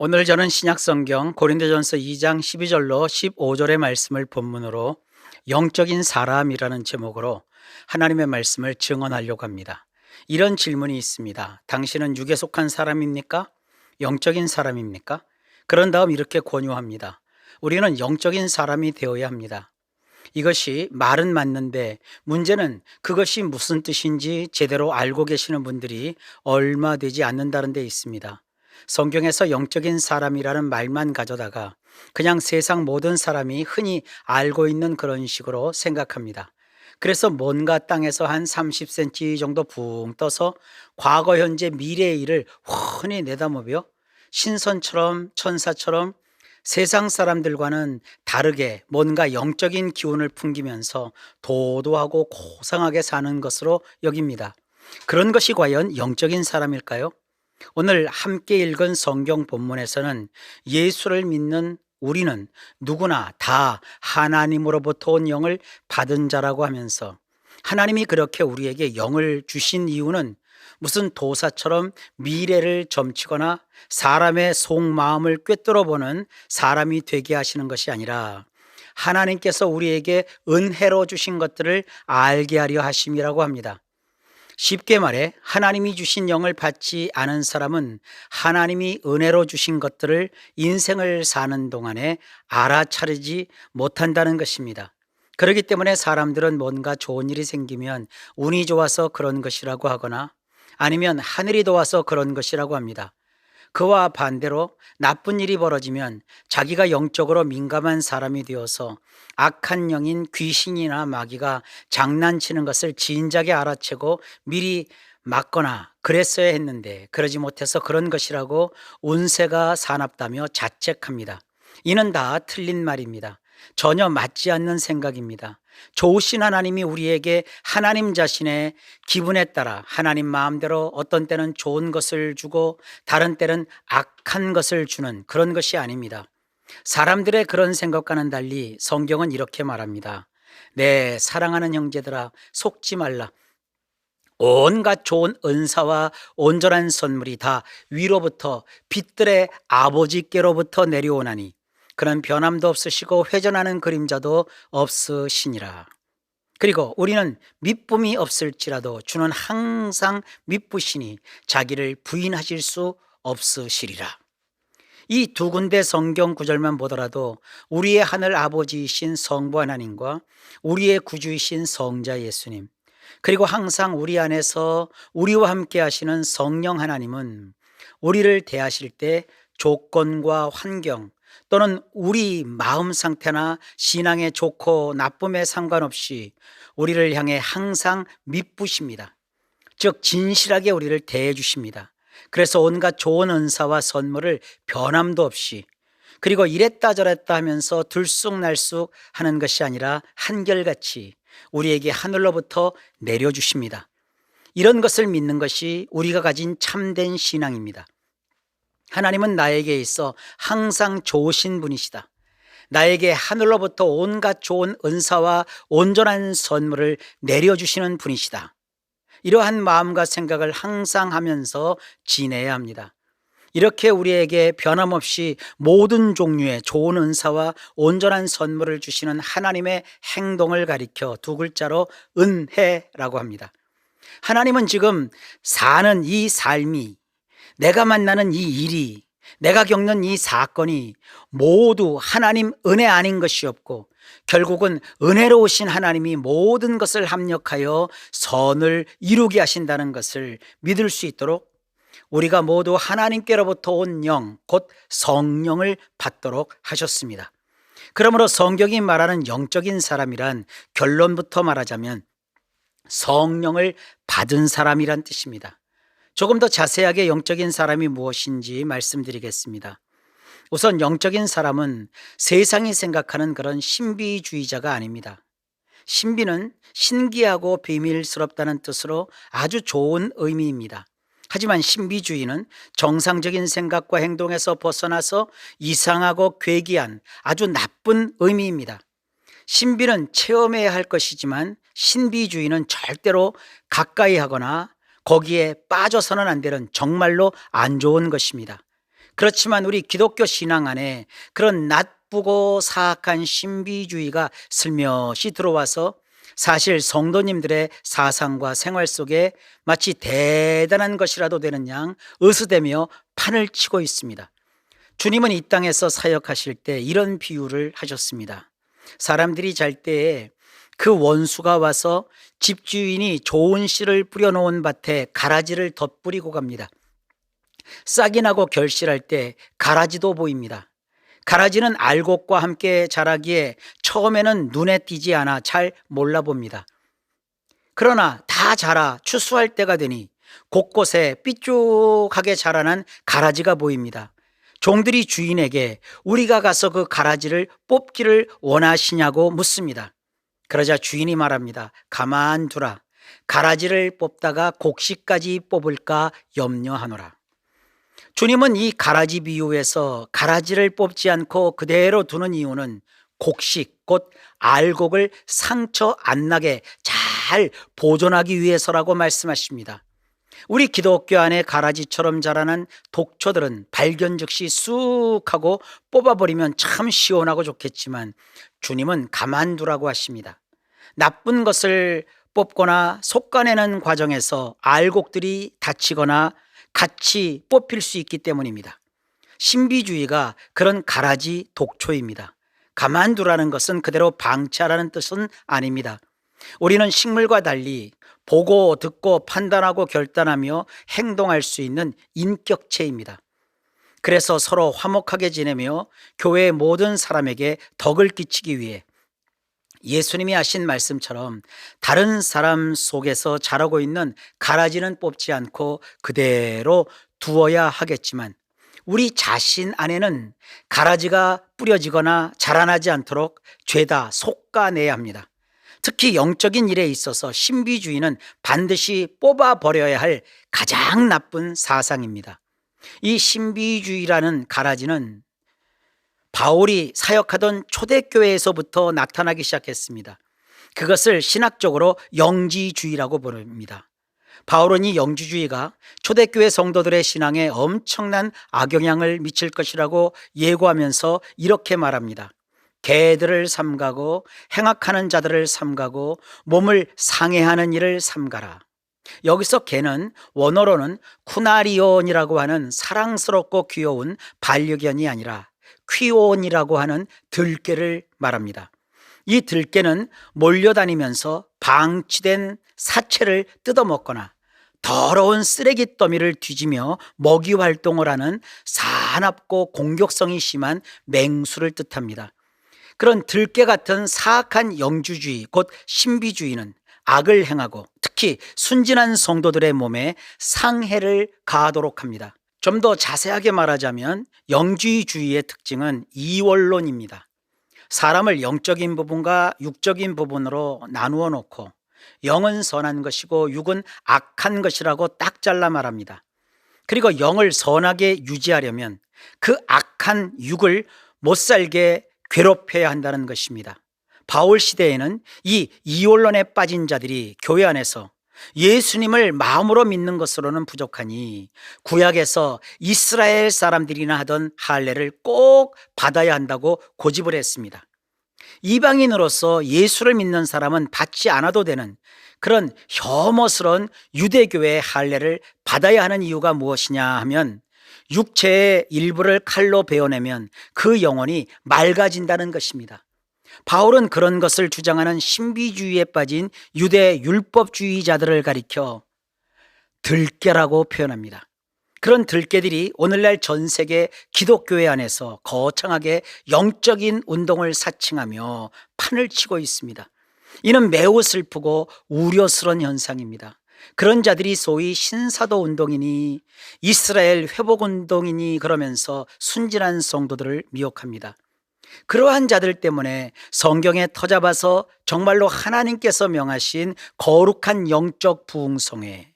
오늘 저는 신약성경 고린도전서 2장 12절로 15절의 말씀을 본문으로 영적인 사람이라는 제목으로 하나님의 말씀을 증언하려고 합니다. 이런 질문이 있습니다. 당신은 육에 속한 사람입니까? 영적인 사람입니까? 그런 다음 이렇게 권유합니다. 우리는 영적인 사람이 되어야 합니다. 이것이 말은 맞는데 문제는 그것이 무슨 뜻인지 제대로 알고 계시는 분들이 얼마 되지 않는다는 데 있습니다. 성경에서 영적인 사람이라는 말만 가져다가 그냥 세상 모든 사람이 흔히 알고 있는 그런 식으로 생각합니다. 그래서 뭔가 땅에서 한 30cm 정도 붕 떠서 과거, 현재, 미래의 일을 훤히 내다보며 신선처럼 천사처럼 세상 사람들과는 다르게 뭔가 영적인 기운을 풍기면서 도도하고 고상하게 사는 것으로 여깁니다. 그런 것이 과연 영적인 사람일까요? 오늘 함께 읽은 성경 본문에서는 예수를 믿는 우리는 누구나 다 하나님으로부터 온 영을 받은 자라고 하면서 하나님이 그렇게 우리에게 영을 주신 이유는 무슨 도사처럼 미래를 점치거나 사람의 속마음을 꿰뚫어 보는 사람이 되게 하시는 것이 아니라 하나님께서 우리에게 은혜로 주신 것들을 알게 하려 하심이라고 합니다. 쉽게 말해 하나님이 주신 영을 받지 않은 사람은 하나님이 은혜로 주신 것들을 인생을 사는 동안에 알아차리지 못한다는 것입니다. 그렇기 때문에 사람들은 뭔가 좋은 일이 생기면 운이 좋아서 그런 것이라고 하거나 아니면 하늘이 도와서 그런 것이라고 합니다. 그와 반대로 나쁜 일이 벌어지면 자기가 영적으로 민감한 사람이 되어서 악한 영인 귀신이나 마귀가 장난치는 것을 진작에 알아채고 미리 막거나 그랬어야 했는데 그러지 못해서 그런 것이라고 운세가 사납다며 자책합니다. 이는 다 틀린 말입니다. 전혀 맞지 않는 생각입니다. 좋으신 하나님이 우리에게 하나님 자신의 기분에 따라 하나님 마음대로 어떤 때는 좋은 것을 주고 다른 때는 악한 것을 주는 그런 것이 아닙니다. 사람들의 그런 생각과는 달리 성경은 이렇게 말합니다. 내 사랑하는 형제들아 속지 말라. 온갖 좋은 은사와 온전한 선물이 다 위로부터 빛들의 아버지께로부터 내려오나니 그런 변함도 없으시고 회전하는 그림자도 없으시니라. 그리고 우리는 미쁨이 없을지라도 주는 항상 미쁘시니 자기를 부인하실 수 없으시리라. 이 두 군데 성경 구절만 보더라도 우리의 하늘 아버지이신 성부 하나님과 우리의 구주이신 성자 예수님, 그리고 항상 우리 안에서 우리와 함께 하시는 성령 하나님은 우리를 대하실 때 조건과 환경 또는 우리 마음 상태나 신앙의 좋고 나쁨에 상관없이 우리를 향해 항상 미쁘십니다. 즉 진실하게 우리를 대해 주십니다. 그래서 온갖 좋은 은사와 선물을 변함도 없이 그리고 이랬다 저랬다 하면서 들쑥날쑥 하는 것이 아니라 한결같이 우리에게 하늘로부터 내려주십니다. 이런 것을 믿는 것이 우리가 가진 참된 신앙입니다. 하나님은 나에게 있어 항상 좋으신 분이시다. 나에게 하늘로부터 온갖 좋은 은사와 온전한 선물을 내려주시는 분이시다. 이러한 마음과 생각을 항상 하면서 지내야 합니다. 이렇게 우리에게 변함없이 모든 종류의 좋은 은사와 온전한 선물을 주시는 하나님의 행동을 가리켜 두 글자로 은혜라고 합니다. 하나님은 지금 사는 이 삶이, 내가 만나는 이 일이, 내가 겪는 이 사건이 모두 하나님 은혜 아닌 것이 없고 결국은 은혜로우신 하나님이 모든 것을 합력하여 선을 이루게 하신다는 것을 믿을 수 있도록 우리가 모두 하나님께로부터 온 영, 곧 성령을 받도록 하셨습니다. 그러므로 성경이 말하는 영적인 사람이란 결론부터 말하자면 성령을 받은 사람이란 뜻입니다. 조금 더 자세하게 영적인 사람이 무엇인지 말씀드리겠습니다. 우선 영적인 사람은 세상이 생각하는 그런 신비주의자가 아닙니다. 신비는 신기하고 비밀스럽다는 뜻으로 아주 좋은 의미입니다. 하지만 신비주의는 정상적인 생각과 행동에서 벗어나서 이상하고 괴기한 아주 나쁜 의미입니다. 신비는 체험해야 할 것이지만 신비주의는 절대로 가까이 하거나 거기에 빠져서는 안 되는 정말로 안 좋은 것입니다. 그렇지만 우리 기독교 신앙 안에 그런 나쁘고 사악한 신비주의가 슬며시 들어와서 사실 성도님들의 사상과 생활 속에 마치 대단한 것이라도 되는 양 으스대며 판을 치고 있습니다. 주님은 이 땅에서 사역하실 때 이런 비유를 하셨습니다. 사람들이 잘 때에 그 원수가 와서 집주인이 좋은 씨를 뿌려놓은 밭에 가라지를 덧뿌리고 갑니다. 싹이 나고 결실할 때 가라지도 보입니다. 가라지는 알곡과 함께 자라기에 처음에는 눈에 띄지 않아 잘 몰라봅니다. 그러나 다 자라 추수할 때가 되니 곳곳에 삐쭉하게 자라난 가라지가 보입니다. 종들이 주인에게 우리가 가서 그 가라지를 뽑기를 원하시냐고 묻습니다. 그러자 주인이 말합니다. 가만두라. 가라지를 뽑다가 곡식까지 뽑을까 염려하노라. 주님은 이 가라지 비유에서 가라지를 뽑지 않고 그대로 두는 이유는 곡식, 곧 알곡을 상처 안 나게 잘 보존하기 위해서라고 말씀하십니다. 우리 기독교 안에 가라지처럼 자라난 독초들은 발견 즉시 쑥 하고 뽑아버리면 참 시원하고 좋겠지만 주님은 가만두라고 하십니다. 나쁜 것을 뽑거나 솎아내는 과정에서 알곡들이 다치거나 같이 뽑힐 수 있기 때문입니다. 신비주의가 그런 가라지 독초입니다. 가만두라는 것은 그대로 방치하라는 뜻은 아닙니다. 우리는 식물과 달리 보고 듣고 판단하고 결단하며 행동할 수 있는 인격체입니다. 그래서 서로 화목하게 지내며 교회의 모든 사람에게 덕을 끼치기 위해 예수님이 하신 말씀처럼 다른 사람 속에서 자라고 있는 가라지는 뽑지 않고 그대로 두어야 하겠지만 우리 자신 안에는 가라지가 뿌려지거나 자라나지 않도록 죄다 솎아내야 합니다. 특히 영적인 일에 있어서 신비주의는 반드시 뽑아버려야 할 가장 나쁜 사상입니다. 이 신비주의라는 가라지는 바울이 사역하던 초대교회에서부터 나타나기 시작했습니다. 그것을 신학적으로 영지주의라고 부릅니다. 바울은 이 영지주의가 초대교회 성도들의 신앙에 엄청난 악영향을 미칠 것이라고 예고하면서 이렇게 말합니다. 개들을 삼가고 행악하는 자들을 삼가고 몸을 상해하는 일을 삼가라. 여기서 개는 원어로는 쿠나리온이라고 하는 사랑스럽고 귀여운 반려견이 아니라 퀴온이라고 하는 들개를 말합니다. 이 들개는 몰려다니면서 방치된 사체를 뜯어먹거나 더러운 쓰레기 더미를 뒤지며 먹이 활동을 하는 사납고 공격성이 심한 맹수를 뜻합니다. 그런 들개 같은 사악한 영주주의, 곧 신비주의는 악을 행하고 특히 순진한 성도들의 몸에 상해를 가하도록 합니다. 좀 더 자세하게 말하자면 영지주의의 특징은 이원론입니다. 사람을 영적인 부분과 육적인 부분으로 나누어 놓고 영은 선한 것이고 육은 악한 것이라고 딱 잘라 말합니다. 그리고 영을 선하게 유지하려면 그 악한 육을 못 살게 괴롭혀야 한다는 것입니다. 바울 시대에는 이 이원론에 빠진 자들이 교회 안에서 예수님을 마음으로 믿는 것으로는 부족하니 구약에서 이스라엘 사람들이나 하던 할례를 꼭 받아야 한다고 고집을 했습니다. 이방인으로서 예수를 믿는 사람은 받지 않아도 되는 그런 혐오스러운 유대교의 할례를 받아야 하는 이유가 무엇이냐 하면 육체의 일부를 칼로 베어내면 그 영혼이 맑아진다는 것입니다. 바울은 그런 것을 주장하는 신비주의에 빠진 유대 율법주의자들을 가리켜 들깨라고 표현합니다. 그런 들깨들이 오늘날 전 세계 기독교회 안에서 거창하게 영적인 운동을 사칭하며 판을 치고 있습니다. 이는 매우 슬프고 우려스러운 현상입니다. 그런 자들이 소위 신사도 운동이니 이스라엘 회복 운동이니 그러면서 순진한 성도들을 미혹합니다. 그러한 자들 때문에 성경에 터잡아서 정말로 하나님께서 명하신 거룩한 영적 부흥성회,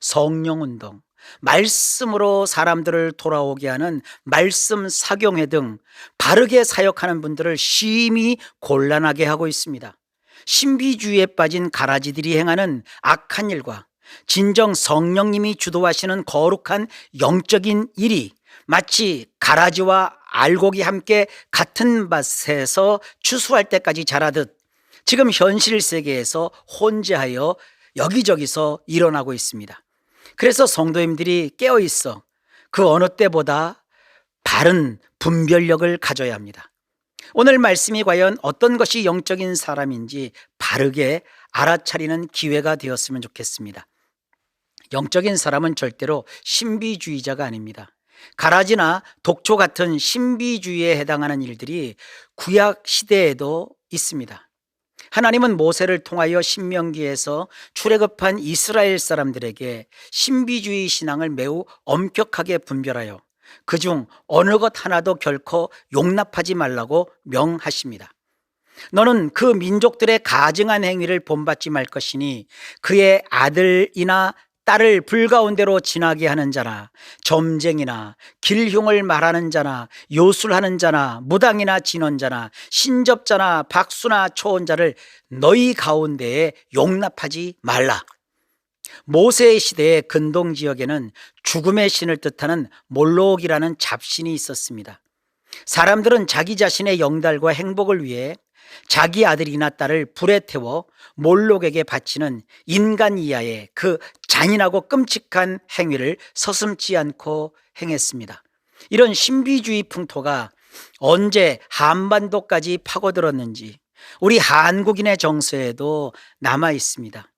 성령운동, 말씀으로 사람들을 돌아오게 하는 말씀 사경회 등 바르게 사역하는 분들을 심히 곤란하게 하고 있습니다. 신비주의에 빠진 가라지들이 행하는 악한 일과 진정 성령님이 주도하시는 거룩한 영적인 일이 마치 가라지와 알곡이 함께 같은 밭에서 추수할 때까지 자라듯 지금 현실 세계에서 혼재하여 여기저기서 일어나고 있습니다. 그래서 성도님들이 깨어 있어 그 어느 때보다 바른 분별력을 가져야 합니다. 오늘 말씀이 과연 어떤 것이 영적인 사람인지 바르게 알아차리는 기회가 되었으면 좋겠습니다. 영적인 사람은 절대로 신비주의자가 아닙니다. 가라지나 독초 같은 신비주의에 해당하는 일들이 구약 시대에도 있습니다. 하나님은 모세를 통하여 신명기에서 출애굽한 이스라엘 사람들에게 신비주의 신앙을 매우 엄격하게 분별하여 그중 어느 것 하나도 결코 용납하지 말라고 명하십니다. 너는 그 민족들의 가증한 행위를 본받지 말 것이니 그의 아들이나 딸을 불가운데로 지나게 하는 자나 점쟁이나 길흉을 말하는 자나 요술하는 자나 무당이나 진언자나 신접자나 박수나 초혼자를 너희 가운데에 용납하지 말라. 모세의 시대의 근동 지역에는 죽음의 신을 뜻하는 몰록이라는 잡신이 있었습니다. 사람들은 자기 자신의 영달과 행복을 위해 자기 아들이나 딸을 불에 태워 몰록에게 바치는 인간 이하의 그 잔인하고 끔찍한 행위를 서슴지 않고 행했습니다. 이런 신비주의 풍토가 언제 한반도까지 파고들었는지 우리 한국인의 정서에도 남아 있습니다.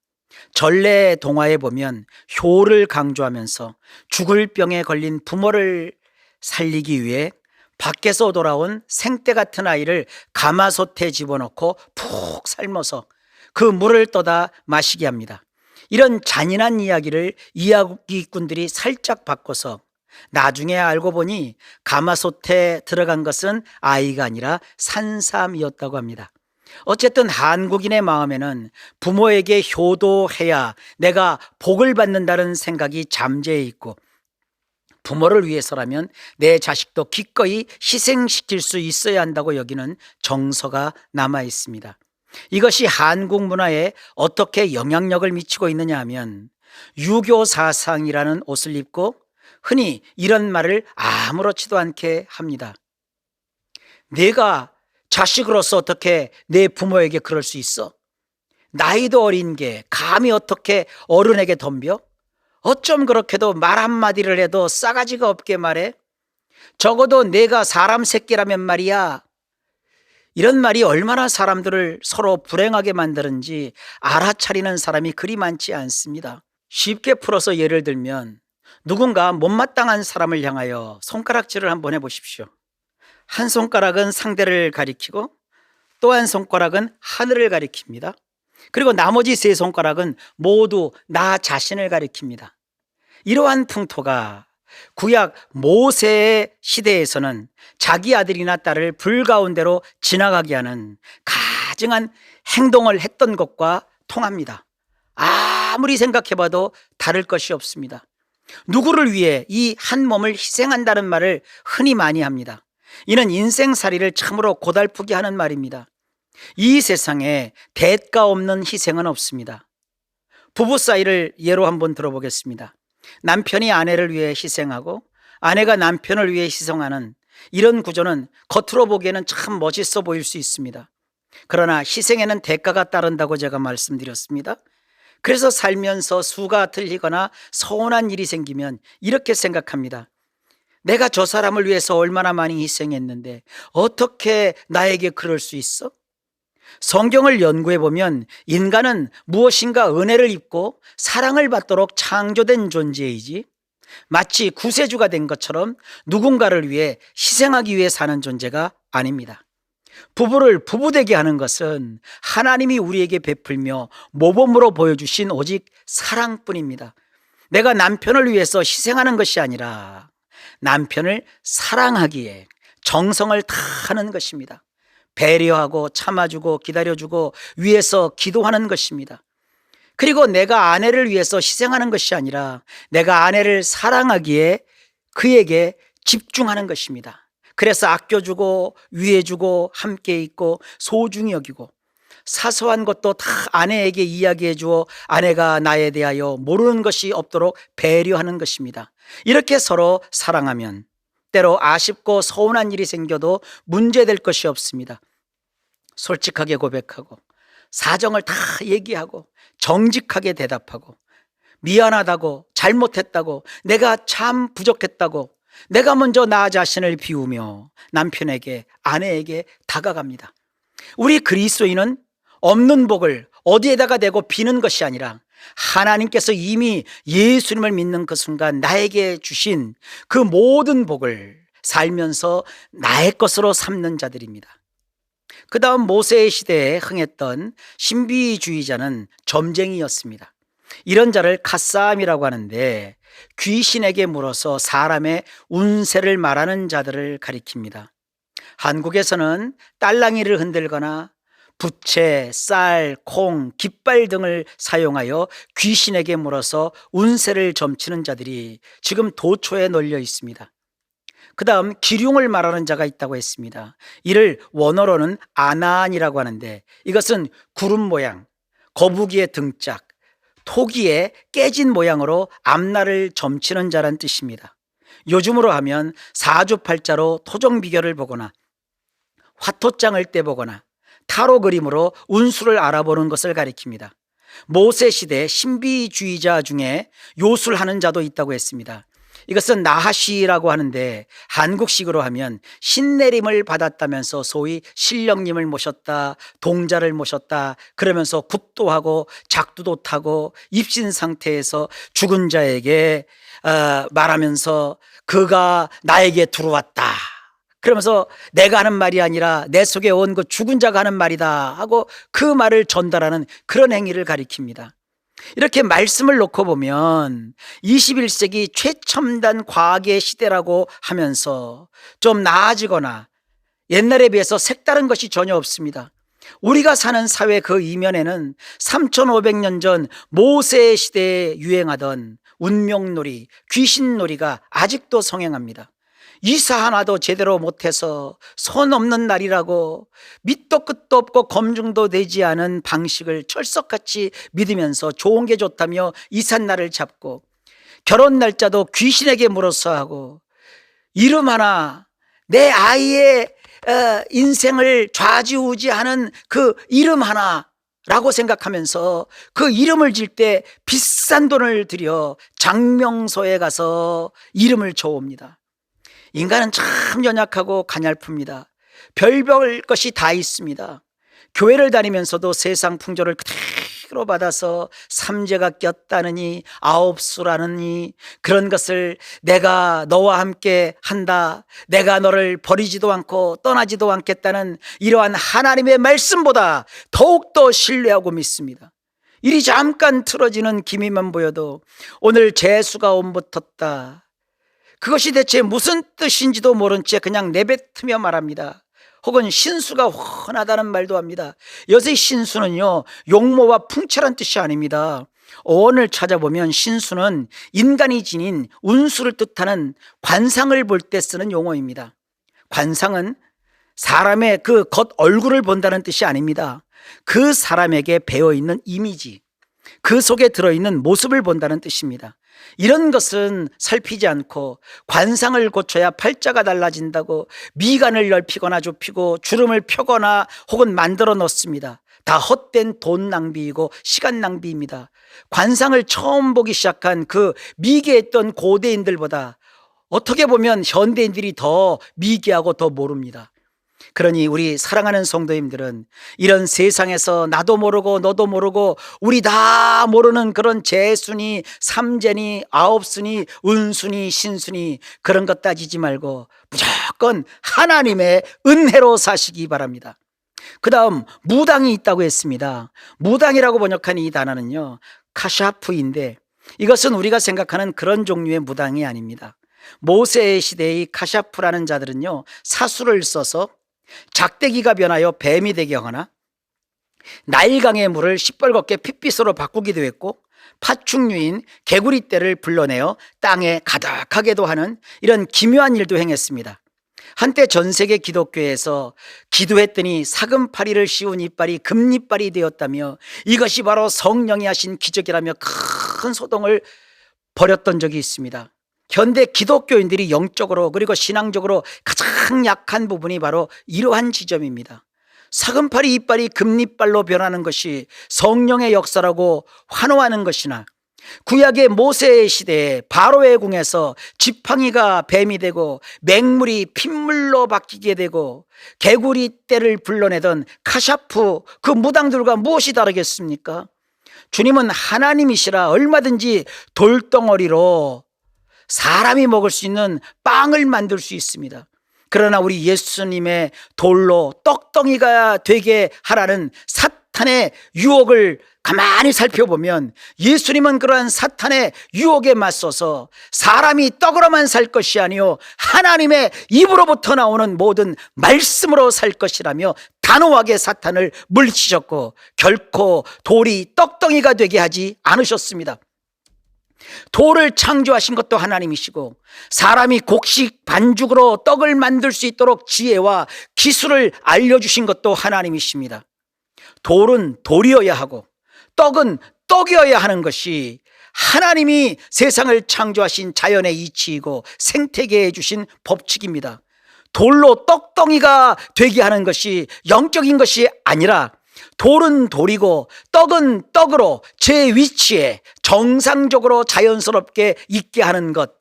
전래 동화에 보면 효를 강조하면서 죽을 병에 걸린 부모를 살리기 위해 밖에서 돌아온 생떼 같은 아이를 가마솥에 집어넣고 푹 삶아서 그 물을 떠다 마시게 합니다. 이런 잔인한 이야기를 이야기꾼들이 살짝 바꿔서 나중에 알고 보니 가마솥에 들어간 것은 아이가 아니라 산삼이었다고 합니다. 어쨌든 한국인의 마음에는 부모에게 효도해야 내가 복을 받는다는 생각이 잠재해 있고 부모를 위해서라면 내 자식도 기꺼이 희생시킬 수 있어야 한다고 여기는 정서가 남아 있습니다. 이것이 한국 문화에 어떻게 영향력을 미치고 있느냐 하면 유교 사상이라는 옷을 입고 흔히 이런 말을 아무렇지도 않게 합니다. 내가 자식으로서 어떻게 내 부모에게 그럴 수 있어? 나이도 어린 게 감히 어떻게 어른에게 덤벼? 어쩜 그렇게도 말 한마디를 해도 싸가지가 없게 말해? 적어도 내가 사람 새끼라면 말이야. 이런 말이 얼마나 사람들을 서로 불행하게 만드는지 알아차리는 사람이 그리 많지 않습니다. 쉽게 풀어서 예를 들면 누군가 못마땅한 사람을 향하여 손가락질을 한번 해보십시오. 한 손가락은 상대를 가리키고 또 한 손가락은 하늘을 가리킵니다. 그리고 나머지 세 손가락은 모두 나 자신을 가리킵니다. 이러한 풍토가 구약 모세의 시대에서는 자기 아들이나 딸을 불 가운데로 지나가게 하는 가증한 행동을 했던 것과 통합니다. 아무리 생각해봐도 다를 것이 없습니다. 누구를 위해 이 한 몸을 희생한다는 말을 흔히 많이 합니다. 이는 인생살이를 참으로 고달프게 하는 말입니다. 이 세상에 대가 없는 희생은 없습니다. 부부 사이를 예로 한번 들어보겠습니다. 남편이 아내를 위해 희생하고 아내가 남편을 위해 희생하는 이런 구조는 겉으로 보기에는 참 멋있어 보일 수 있습니다. 그러나 희생에는 대가가 따른다고 제가 말씀드렸습니다. 그래서 살면서 수가 틀리거나 서운한 일이 생기면 이렇게 생각합니다. 내가 저 사람을 위해서 얼마나 많이 희생했는데 어떻게 나에게 그럴 수 있어? 성경을 연구해 보면 인간은 무엇인가 은혜를 입고 사랑을 받도록 창조된 존재이지 마치 구세주가 된 것처럼 누군가를 위해 희생하기 위해 사는 존재가 아닙니다. 부부를 부부되게 하는 것은 하나님이 우리에게 베풀며 모범으로 보여주신 오직 사랑뿐입니다. 내가 남편을 위해서 희생하는 것이 아니라 남편을 사랑하기에 정성을 다하는 것입니다. 배려하고 참아주고 기다려주고 위해서 기도하는 것입니다. 그리고 내가 아내를 위해서 희생하는 것이 아니라 내가 아내를 사랑하기에 그에게 집중하는 것입니다. 그래서 아껴주고 위해주고 함께 있고 소중히 여기고 사소한 것도 다 아내에게 이야기해 주어 아내가 나에 대하여 모르는 것이 없도록 배려하는 것입니다. 이렇게 서로 사랑하면 때로 아쉽고 서운한 일이 생겨도 문제될 것이 없습니다. 솔직하게 고백하고 사정을 다 얘기하고 정직하게 대답하고 미안하다고, 잘못했다고, 내가 참 부족했다고 내가 먼저 나 자신을 비우며 남편에게, 아내에게 다가갑니다. 우리 그리스도인은 없는 복을 어디에다가 대고 비는 것이 아니라 하나님께서 이미 예수님을 믿는 그 순간 나에게 주신 그 모든 복을 살면서 나의 것으로 삼는 자들입니다. 그 다음 모세의 시대에 흥했던 신비주의자는 점쟁이였습니다. 이런 자를 갓사함이라고 하는데 귀신에게 물어서 사람의 운세를 말하는 자들을 가리킵니다. 한국에서는 딸랑이를 흔들거나 부채, 쌀, 콩, 깃발 등을 사용하여 귀신에게 물어서 운세를 점치는 자들이 지금 도초에 널려 있습니다. 그 다음 기륭을 말하는 자가 있다고 했습니다. 이를 원어로는 아나안이라고 하는데 이것은 구름 모양, 거북이의 등짝, 토기의 깨진 모양으로 앞날을 점치는 자란 뜻입니다. 요즘으로 하면 사주팔자로 토종비결을 보거나 화토장을 떼보거나 타로 그림으로 운수를 알아보는 것을 가리킵니다. 모세 시대 신비주의자 중에 요술하는 자도 있다고 했습니다. 이것은 나하시라고 하는데 한국식으로 하면 신내림을 받았다면서 소위 신령님을 모셨다, 동자를 모셨다 그러면서 굿도 하고 작두도 타고 입신 상태에서 죽은 자에게 말하면서 그가 나에게 들어왔다 그러면서 내가 하는 말이 아니라 내 속에 온 그 죽은 자가 하는 말이다 하고 그 말을 전달하는 그런 행위를 가리킵니다. 이렇게 말씀을 놓고 보면 21세기 최첨단 과학의 시대라고 하면서 좀 나아지거나 옛날에 비해서 색다른 것이 전혀 없습니다. 우리가 사는 사회 그 이면에는 3500년 전 모세 시대에 유행하던 운명놀이, 귀신놀이가 아직도 성행합니다. 이사 하나도 제대로 못해서 손 없는 날이라고 밑도 끝도 없고 검증도 되지 않은 방식을 철석같이 믿으면서 좋은 게 좋다며 이삿날을 잡고 결혼 날짜도 귀신에게 물어서 하고 이름 하나 내 아이의 인생을 좌지우지하는 그 이름 하나라고 생각하면서 그 이름을 질 때 비싼 돈을 들여 장명소에 가서 이름을 줘옵니다. 인간은 참 연약하고 가냘픕니다. 별별 것이 다 있습니다. 교회를 다니면서도 세상 풍조를 그대로 받아서 삼재가 꼈다느니 아홉수라느니 그런 것을 내가 너와 함께 한다, 내가 너를 버리지도 않고 떠나지도 않겠다는 이러한 하나님의 말씀보다 더욱더 신뢰하고 믿습니다. 일이 잠깐 틀어지는 기미만 보여도 오늘 재수가 옴붙었다, 그것이 대체 무슨 뜻인지도 모른 채 그냥 내뱉으며 말합니다. 혹은 신수가 훤하다는 말도 합니다. 여기서 신수는요, 용모와 풍채란 뜻이 아닙니다. 어원을 찾아보면 신수는 인간이 지닌 운수를 뜻하는 관상을 볼 때 쓰는 용어입니다. 관상은 사람의 그 겉 얼굴을 본다는 뜻이 아닙니다. 그 사람에게 배어있는 이미지, 그 속에 들어있는 모습을 본다는 뜻입니다. 이런 것은 살피지 않고 관상을 고쳐야 팔자가 달라진다고 미간을 넓히거나 좁히고 주름을 펴거나 혹은 만들어 놓습니다. 다 헛된 돈 낭비이고 시간 낭비입니다. 관상을 처음 보기 시작한 그 미개했던 고대인들보다 어떻게 보면 현대인들이 더 미개하고 더 모릅니다. 그러니 우리 사랑하는 성도님들은 이런 세상에서 나도 모르고 너도 모르고 우리 다 모르는 그런 재수니 삼재니 아홉수니 운수니 신수니 그런 것 따지지 말고 무조건 하나님의 은혜로 사시기 바랍니다. 그 다음 무당이 있다고 했습니다. 무당이라고 번역한 이 단어는요, 카샤프인데 이것은 우리가 생각하는 그런 종류의 무당이 아닙니다. 모세의 시대의 카샤프라는 자들은요, 사수를 써서 작대기가 변하여 뱀이 되게 하거나 나일강의 물을 시뻘겋게 핏빛으로 바꾸기도 했고 파충류인 개구리떼를 불러내어 땅에 가득하게도 하는 이런 기묘한 일도 행했습니다. 한때 전 세계 기독교에서 기도했더니 사금파리를 씌운 이빨이 금이빨이 되었다며 이것이 바로 성령이 하신 기적이라며 큰 소동을 벌였던 적이 있습니다. 현대 기독교인들이 영적으로 그리고 신앙적으로 가장 약한 부분이 바로 이러한 지점입니다. 사금팔이 이빨이 금리빨로 변하는 것이 성령의 역사라고 환호하는 것이나, 구약의 모세의 시대에 바로의 궁에서 지팡이가 뱀이 되고 맹물이 핏물로 바뀌게 되고 개구리 떼를 불러내던 카샤프 그 무당들과 무엇이 다르겠습니까? 주님은 하나님이시라 얼마든지 돌덩어리로 사람이 먹을 수 있는 빵을 만들 수 있습니다. 그러나 우리 예수님의 돌로 떡덩이가 되게 하라는 사탄의 유혹을 가만히 살펴보면, 예수님은 그러한 사탄의 유혹에 맞서서 사람이 떡으로만 살 것이 아니요 하나님의 입으로부터 나오는 모든 말씀으로 살 것이라며 단호하게 사탄을 물리치셨고, 결코 돌이 떡덩이가 되게 하지 않으셨습니다. 돌을 창조하신 것도 하나님이시고, 사람이 곡식 반죽으로 떡을 만들 수 있도록 지혜와 기술을 알려주신 것도 하나님이십니다. 돌은 돌이어야 하고 떡은 떡이어야 하는 것이 하나님이 세상을 창조하신 자연의 이치이고 생태계에 주신 법칙입니다. 돌로 떡덩이가 되게 하는 것이 영적인 것이 아니라, 돌은 돌이고 떡은 떡으로 제 위치에 정상적으로 자연스럽게 있게 하는 것,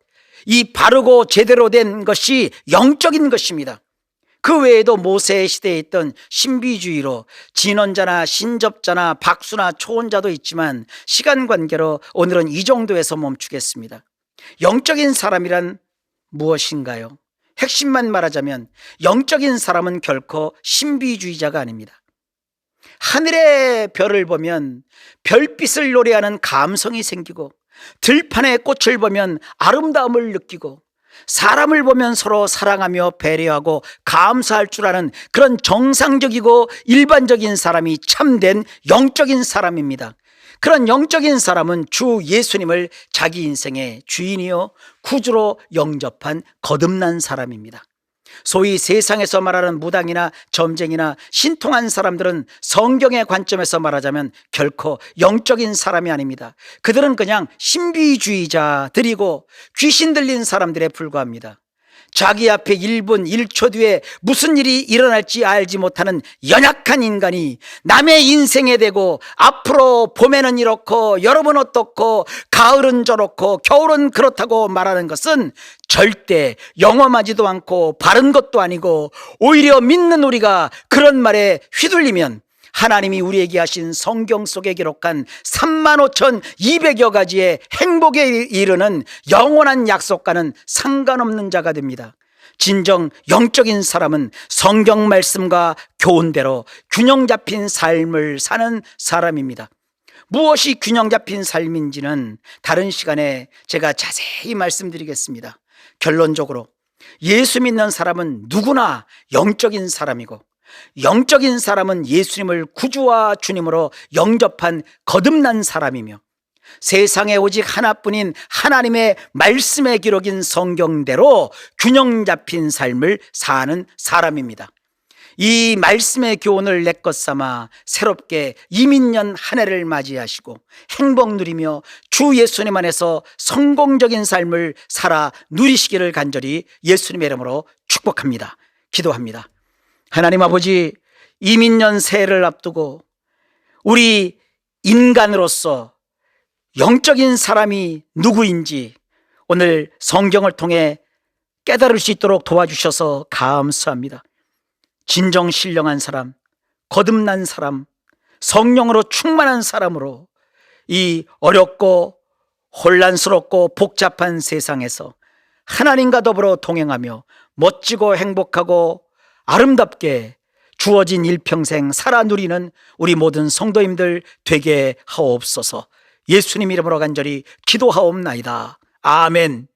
이 바르고 제대로 된 것이 영적인 것입니다. 그 외에도 모세의 시대에 있던 신비주의로 진언자나 신접자나 박수나 초혼자도 있지만, 시간 관계로 오늘은 이 정도에서 멈추겠습니다. 영적인 사람이란 무엇인가요? 핵심만 말하자면 영적인 사람은 결코 신비주의자가 아닙니다. 하늘의 별을 보면 별빛을 노래하는 감성이 생기고, 들판의 꽃을 보면 아름다움을 느끼고, 사람을 보면 서로 사랑하며 배려하고 감사할 줄 아는 그런 정상적이고 일반적인 사람이 참된 영적인 사람입니다. 그런 영적인 사람은 주 예수님을 자기 인생의 주인이요 구주로 영접한 거듭난 사람입니다. 소위 세상에서 말하는 무당이나 점쟁이나 신통한 사람들은 성경의 관점에서 말하자면 결코 영적인 사람이 아닙니다. 그들은 그냥 신비주의자들이고 귀신 들린 사람들에 불과합니다. 자기 앞에 1분 1초 뒤에 무슨 일이 일어날지 알지 못하는 연약한 인간이 남의 인생에 대고 앞으로 봄에는 이렇고 여름은 어떻고 가을은 저렇고 겨울은 그렇다고 말하는 것은 절대 영험하지도 않고 바른 것도 아니고, 오히려 믿는 우리가 그런 말에 휘둘리면 하나님이 우리에게 하신 성경 속에 기록한 35,200여 가지의 행복에 이르는 영원한 약속과는 상관없는 자가 됩니다. 진정 영적인 사람은 성경 말씀과 교훈대로 균형 잡힌 삶을 사는 사람입니다. 무엇이 균형 잡힌 삶인지는 다른 시간에 제가 자세히 말씀드리겠습니다. 결론적으로 예수 믿는 사람은 누구나 영적인 사람이고, 영적인 사람은 예수님을 구주와 주님으로 영접한 거듭난 사람이며, 세상에 오직 하나뿐인 하나님의 말씀의 기록인 성경대로 균형 잡힌 삶을 사는 사람입니다. 이 말씀의 교훈을 내 것 삼아 새롭게 이민년 한 해를 맞이하시고 행복 누리며 주 예수님 안에서 성공적인 삶을 살아 누리시기를 간절히 예수님의 이름으로 축복합니다. 기도합니다. 하나님 아버지, 이민년 새해를 앞두고 우리 인간으로서 영적인 사람이 누구인지 오늘 성경을 통해 깨달을 수 있도록 도와주셔서 감사합니다. 진정 신령한 사람, 거듭난 사람, 성령으로 충만한 사람으로 이 어렵고 혼란스럽고 복잡한 세상에서 하나님과 더불어 동행하며 멋지고 행복하고 아름답게 주어진 일평생 살아 누리는 우리 모든 성도님들 되게 하옵소서. 예수님 이름으로 간절히 기도하옵나이다. 아멘.